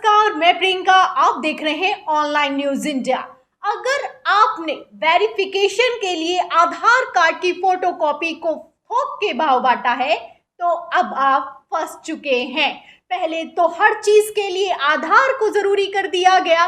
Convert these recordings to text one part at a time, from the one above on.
नमस्कार, मैं प्रियंका। आप देख रहे हैं ऑनलाइन न्यूज इंडिया। अगर आपने वेरिफिकेशन के लिए आधार कार्ड की फोटोकॉपी को थोक के भाव बांटा है तो अब आप फंस चुके हैं। पहले तो हर चीज के लिए आधार को जरूरी कर दिया गया।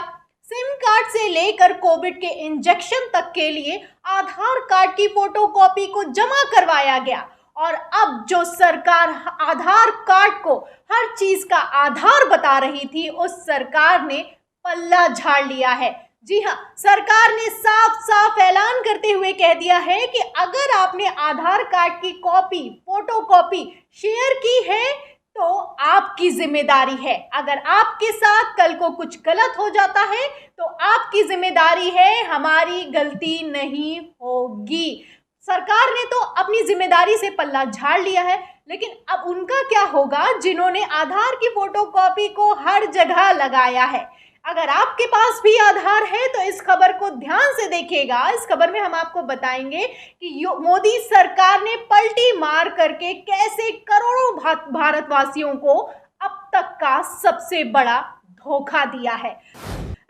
सिम कार्ड से लेकर कोविड के इंजेक्शन तक के लिए आधार कार्ड की फोटोकॉपी को जमा करवाया गया। और अब जो सरकार आधार कार्ड को हर चीज का आधार बता रही थी, उस सरकार ने पल्ला झाड़ लिया है। जी हाँ, सरकार ने साफ साफ ऐलान करते हुए कह दिया है कि अगर आपने आधार कार्ड की कॉपी, फोटोकॉपी शेयर की है तो आपकी जिम्मेदारी है। अगर आपके साथ कल को कुछ गलत हो जाता है तो आपकी जिम्मेदारी है, हमारी गलती नहीं होगी। सरकार ने तो अपनी जिम्मेदारी से पल्ला झाड़ लिया है, लेकिन अब उनका क्या होगा जिन्होंने आधार की फोटोकॉपी को हर जगह लगाया है। अगर आपके पास भी आधार है तो इस खबर को ध्यान से देखिएगा। इस खबर में हम आपको बताएंगे कि मोदी सरकार ने पलटी मार करके कैसे करोड़ों भारतवासियों को अब तक का सबसे बड़ा धोखा दिया है।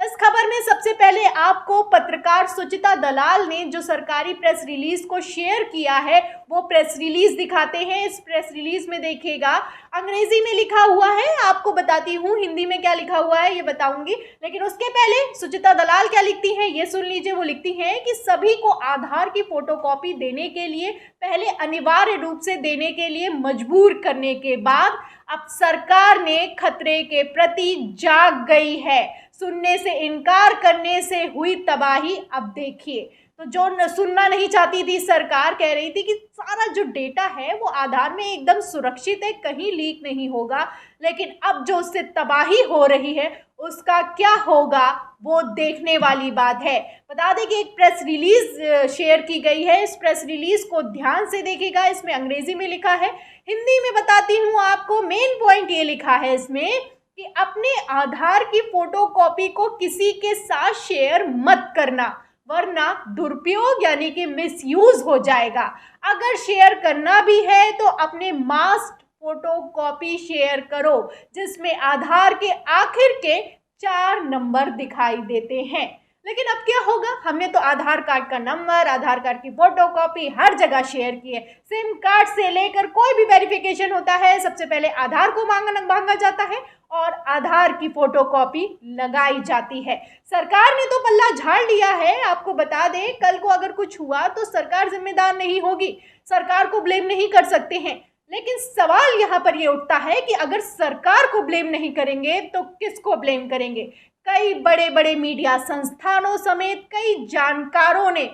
इस खबर में सबसे पहले आपको पत्रकार सुचिता दलाल ने जो सरकारी प्रेस रिलीज को शेयर किया है वो प्रेस रिलीज दिखाते हैं। इस प्रेस रिलीज में देखिएगा, अंग्रेजी में लिखा हुआ है, आपको बताती हूँ हिंदी में क्या लिखा हुआ है ये बताऊंगी, लेकिन उसके पहले सुचिता दलाल क्या लिखती हैं ये सुन लीजिए। वो लिखती हैं कि सभी को आधार की फोटोकॉपी देने के लिए पहले अनिवार्य रूप से देने के लिए मजबूर करने के बाद अब सरकार ने खतरे के प्रति जाग गई है। सुनने से इनकार करने से हुई तबाही अब देखिए। तो जो सुनना नहीं चाहती थी सरकार, कह रही थी कि सारा जो डेटा है वो आधार में एकदम सुरक्षित है, कहीं लीक नहीं होगा, लेकिन अब जो उससे तबाही हो रही है उसका क्या होगा वो देखने वाली बात है। बता दें कि एक प्रेस रिलीज शेयर की गई है। इस प्रेस रिलीज को ध्यान से देखिएगा, इसमें अंग्रेजी में लिखा है, हिंदी में बताती हूँ आपको। मेन पॉइंट ये लिखा है इसमें कि अपने आधार की फोटोकॉपी को किसी के साथ शेयर मत करना, वरना दुरुपयोग यानी कि मिसयूज हो जाएगा। अगर शेयर करना भी है तो अपने मास्ट फोटोकॉपी शेयर करो जिसमें आधार के आखिर के 4 नंबर दिखाई देते हैं। लेकिन अब क्या होगा, हमने तो आधार कार्ड का नंबर, आधार कार्ड की फोटोकॉपी हर जगह शेयर की है। सिम कार्ड से लेकर कोई भी वेरिफिकेशन होता है सबसे पहले आधार को मांगा जाता है और आधार की फोटोकॉपी लगाई जाती है। सरकार ने तो पल्ला झाड़ लिया है। आपको बता दें, कल को अगर कुछ हुआ तो सरकार जिम्मेदार नहीं होगी, सरकार को ब्लेम नहीं कर सकते हैं। लेकिन सवाल यहाँ पर ये उठता है कि अगर सरकार को ब्लेम नहीं करेंगे तो किसको ब्लेम करेंगे। कई बड़े बड़े मीडिया संस्थानों समेत कई जानकारों ने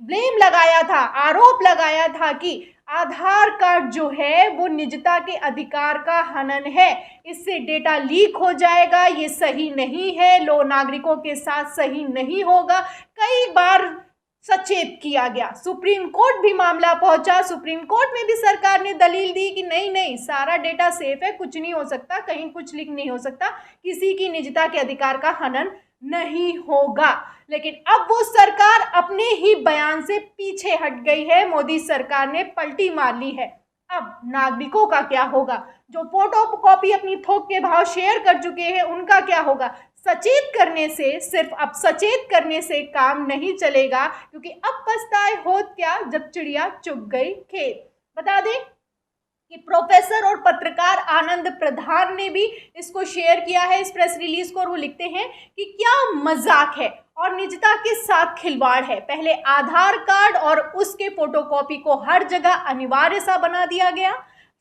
ब्लेम लगाया था, आरोप लगाया था कि आधार कार्ड जो है वो निजता के अधिकार का हनन है, इससे डेटा लीक हो जाएगा, ये सही नहीं है, नागरिकों के साथ सही नहीं होगा। कई बार सचेत किया गया, सुप्रीम कोर्ट भी मामला पहुंचा। सुप्रीम कोर्ट में भी सरकार ने दलील दी कि नहीं सारा डेटा सेफ है, कुछ नहीं हो सकता, कहीं कुछ लीक नहीं हो सकता, किसी की निजता के अधिकार का हनन नहीं होगा। लेकिन अब वो सरकार अपने ही बयान से पीछे हट गई है। मोदी सरकार ने पलटी मार ली है। अब नागरिकों का क्या होगा? जो फोटोकॉपी अपनी थोक के भाव शेयर कर चुके हैं उनका क्या होगा? सचेत करने से, सिर्फ अब सचेत करने से काम नहीं चलेगा, क्योंकि अब पछताए होत क्या जब चिड़िया चुग गई खेत। बता दें कि प्रोफेसर और पत्रकार आनंद प्रधान ने भी इसको शेयर किया है, इस प्रेस रिलीज को, और वो लिखते हैं कि क्या मजाक है और निजता के साथ खिलवाड़ है। पहले आधार कार्ड और उसके फोटोकॉपी को हर जगह अनिवार्य सा बना दिया गया।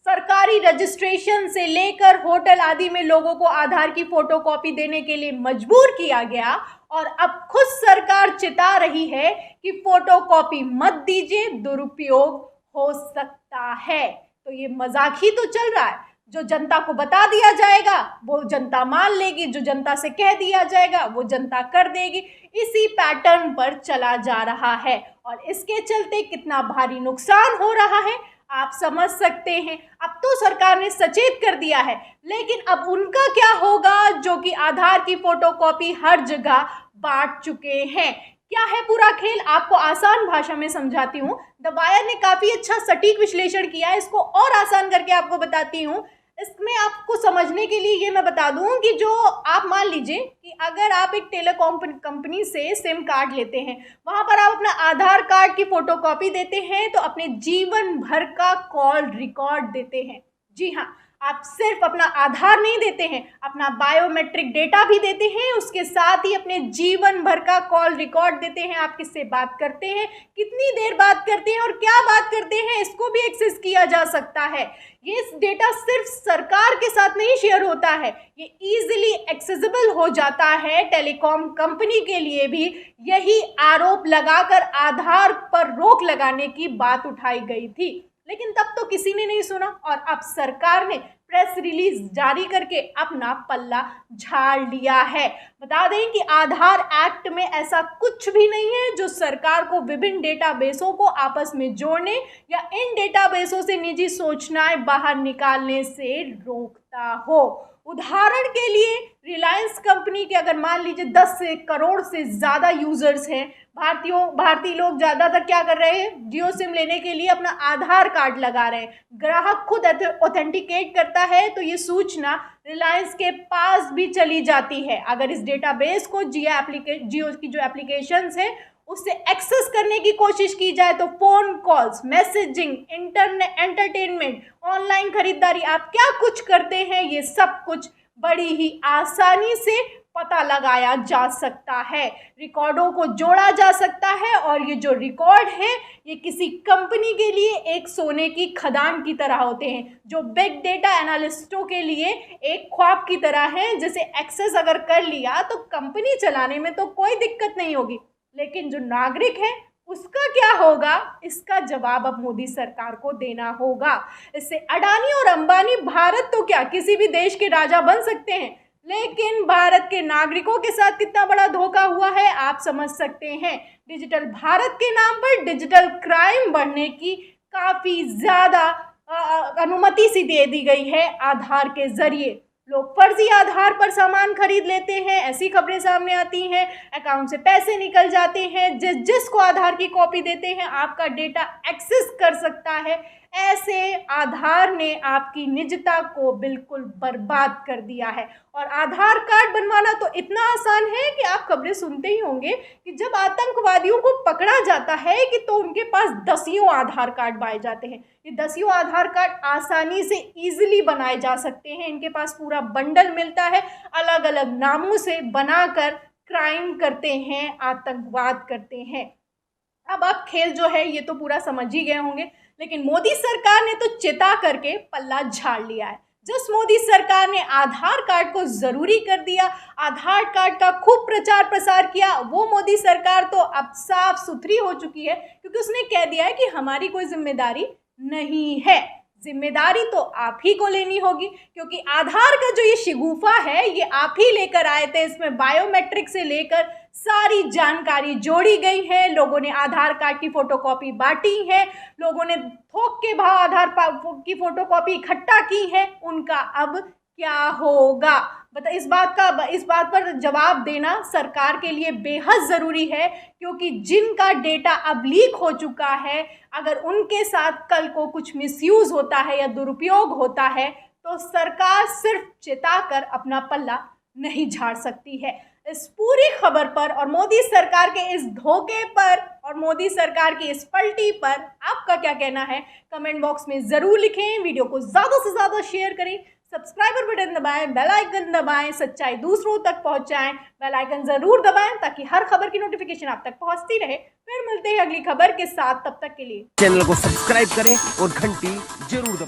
सरकारी रजिस्ट्रेशन से लेकर होटल आदि में लोगों को आधार की फोटोकॉपी देने के लिए मजबूर किया गया, और अब खुद सरकार चिता रही है कि फोटोकॉपी मत दीजिए, दुरुपयोग हो सकता है। तो ये मजाक ही तो चल रहा है। जो जनता को बता दिया जाएगा वो जनता मान लेगी, जो जनता से कह दिया जाएगा वो जनता कर देगी। इसी पैटर्न पर चला जा रहा है और इसके चलते कितना भारी नुकसान हो रहा है आप समझ सकते हैं। अब तो सरकार ने सचेत कर दिया है, लेकिन अब उनका क्या होगा जो कि आधार की फोटोकॉपी हर जगह बांट चुके हैं। क्या है पूरा खेल, आपको आसान भाषा में समझाती हूँ। द वायर ने काफी अच्छा सटीक विश्लेषण किया है, इसको और आसान करके आपको बताती हूँ। इसमें आपको समझने के लिए ये मैं बता दूं कि जो आप मान लीजिए कि अगर आप एक टेलीकॉम कंपनी से सिम कार्ड लेते हैं, वहाँ पर आप अपना आधार कार्ड की फोटोकॉपी देते हैं तो अपने जीवन भर का कॉल रिकॉर्ड देते हैं। जी हाँ, आप सिर्फ अपना आधार नहीं देते हैं, अपना बायोमेट्रिक डेटा भी देते हैं, उसके साथ ही अपने जीवन भर का कॉल रिकॉर्ड देते हैं। आप किससे बात करते हैं, कितनी देर बात करते हैं और क्या बात करते हैं, इसको भी एक्सेस किया जा सकता है। ये डेटा सिर्फ सरकार के साथ नहीं शेयर होता है, ये इजीली एक्सेसिबल हो जाता है टेलीकॉम कंपनी के लिए भी। यही आरोप लगाकर आधार पर रोक लगाने की बात उठाई गई थी, लेकिन तब तो किसी ने नहीं सुना और अब सरकार ने प्रेस रिलीज जारी करके अपना पल्ला झाड़ लिया है। बता दें कि आधार एक्ट में ऐसा कुछ भी नहीं है जो सरकार को विभिन्न डेटाबेसों को आपस में जोड़ने या इन डेटाबेसों से निजी सूचनाएं बाहर निकालने से रोकता हो। उदाहरण के लिए रिलायंस कंपनी के अगर मान लीजिए 10 करोड़ से ज़्यादा यूजर्स हैं, भारतीय लोग ज़्यादातर क्या कर रहे हैं, जियो सिम लेने के लिए अपना आधार कार्ड लगा रहे हैं। ग्राहक खुद ऑथेंटिकेट करता है तो ये सूचना रिलायंस के पास भी चली जाती है। अगर इस डेटाबेस को जियो की जो एप्लीकेशंस है उससे एक्सेस करने की कोशिश की जाए तो phone calls, messaging, internet, entertainment, online खरीदारी, आप क्या कुछ करते हैं, ये सब कुछ बड़ी ही आसानी से पता लगाया जा सकता है। रिकॉर्डों को जोड़ा जा सकता है और ये जो रिकॉर्ड है ये किसी कंपनी के लिए एक सोने की खदान की तरह होते हैं, जो बिग डेटा एनालिस्टों के लिए एक ख्वाब की तरह है, जिसे एक्सेस अगर कर लिया तो कंपनी चलाने में तो कोई दिक्कत नहीं होगी, लेकिन जो नागरिक है उसका क्या होगा, इसका जवाब अब मोदी सरकार को देना होगा। इससे अडानी और अंबानी भारत तो क्या किसी भी देश के राजा बन सकते हैं, लेकिन भारत के नागरिकों के साथ कितना बड़ा धोखा हुआ है आप समझ सकते हैं। डिजिटल भारत के नाम पर डिजिटल क्राइम बढ़ने की काफ़ी ज़्यादा अनुमति सी दे दी गई है आधार के जरिए। लोग फर्जी आधार पर सामान खरीद लेते हैं, ऐसी खबरें सामने आती हैं, अकाउंट से पैसे निकल जाते हैं। जिसको आधार की कॉपी देते हैं आपका डेटा एक्सेस कर सकता है। ऐसे आधार ने आपकी निजता को बिल्कुल बर्बाद कर दिया है। और आधार कार्ड बनवाना तो इतना आसान है कि आप खबरें सुनते ही होंगे कि जब आतंकवादियों को पकड़ा जाता है कि तो उनके पास 10 आधार कार्ड पाए जाते हैं। ये 10 आधार कार्ड आसानी से ईजिली बनाए जा सकते हैं, इनके पास पूरा बंडल मिलता है, अलग अलग नामों से बनाकर क्राइम करते हैं, आतंकवाद करते हैं। अब आप खेल जो है ये तो पूरा समझ ही गए होंगे, लेकिन मोदी सरकार ने तो चिता करके पल्ला झाड़ लिया है। जिस मोदी सरकार ने आधार कार्ड को जरूरी कर दिया, आधार कार्ड का खूब प्रचार प्रसार किया, वो मोदी सरकार तो अब साफ सुथरी हो चुकी है, क्योंकि उसने कह दिया है कि हमारी कोई जिम्मेदारी नहीं है। जिम्मेदारी तो आप ही को लेनी होगी, क्योंकि आधार का जो ये शिगुफा है ये आप ही लेकर आए थे। इसमें बायोमेट्रिक से लेकर सारी जानकारी जोड़ी गई है। लोगों ने आधार कार्ड की फोटोकॉपी बांटी है, लोगों ने थोक के भाव आधार की फोटोकॉपी इकट्ठा की है। उनका अब क्या होगा, बता इस बात पर जवाब देना सरकार के लिए बेहद ज़रूरी है, क्योंकि जिनका डेटा अब लीक हो चुका है, अगर उनके साथ कल को कुछ मिसयूज़ होता है या दुरुपयोग होता है तो सरकार सिर्फ चिताकर अपना पल्ला नहीं झाड़ सकती है। इस पूरी खबर पर और मोदी सरकार के इस धोखे पर और मोदी सरकार की इस पलटी पर आपका क्या कहना है, कमेंट बॉक्स में ज़रूर लिखें। वीडियो को ज़्यादा से ज़्यादा शेयर करें, सब्सक्राइबर बटन दबाएं, बेल आइकन दबाएं, सच्चाई दूसरों तक पहुंचाएं। बेल आइकन ज़रूर दबाएं ताकि हर खबर की नोटिफिकेशन आप तक पहुंचती रहे। फिर मिलते हैं अगली खबर के साथ, तब तक के लिए चैनल को सब्सक्राइब करें और घंटी जरूर दबाएं।